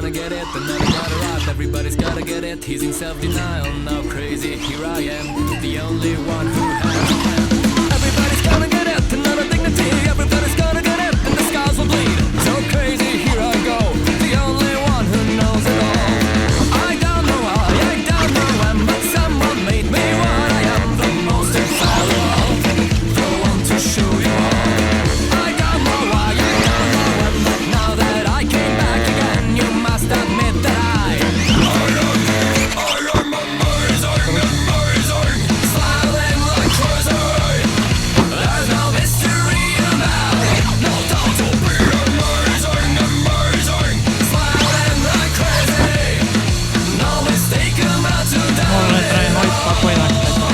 gonna get it, and never gotta rap. Everybody's gotta get it. He's in self-denial, now crazy. Here I am, the only one who has. Everybody's gonna get it, another dignity. Everybody's gonna get it, and the scars will bleed. So crazy, here I go, the only one who knows it all. I don't know why, I don't know when, but someone made me what I am. The most infallible, the one to show you all. I don't know why, I don't know when, but now that I came back again, you must admit that I am amazing, amazing, smiling like crazy. There's no mystery about it, no doubt to be amazing, amazing, smiling like crazy. No mistake about to Можно тройной спокойно, кстати.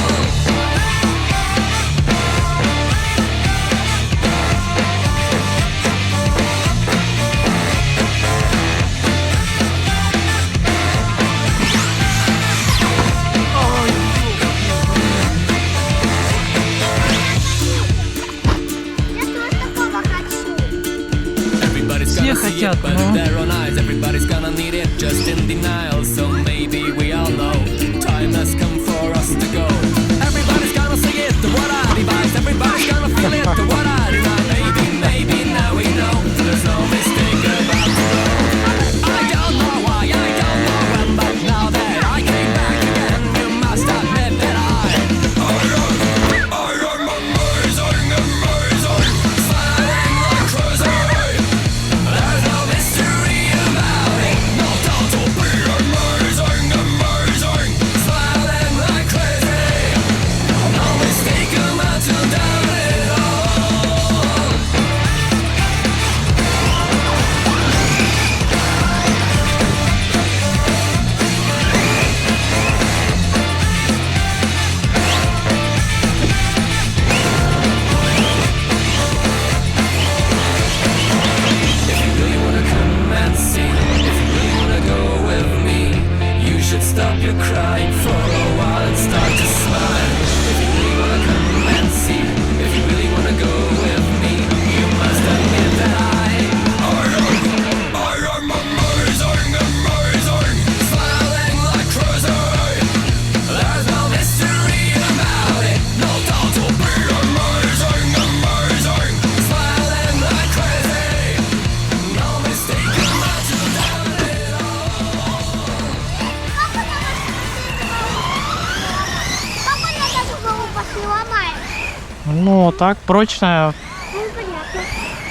Все хотят, но- Everybody's gonna need it, just in denial. So maybe we all know time has come for us to go. Everybody's gonna see it, what I devise. Everybody's gonna feel it, what I deny. Maybe now we know there's no mistake about to go. I don't know why, I don't know when, but now that I came back again, you must admit that I am amazing, amazing, smiling like crazy. There's no mystery about it, no doubt to be amazing, amazing, smiling like crazy. No mistake about to doubt it all. If you really wanna come and see, if you really wanna go with me, you should stop your crying for a while and start to smile. If you really wanna come and see, if you really wanna go with me, you must admit that I am amazing, amazing, smiling like crazy. There's no mystery about it, no doubt to be amazing, amazing, smiling like crazy. No mistake about to doubt it all. Как она даже голову сломает? Ну, так, прочная. Ну, понятно.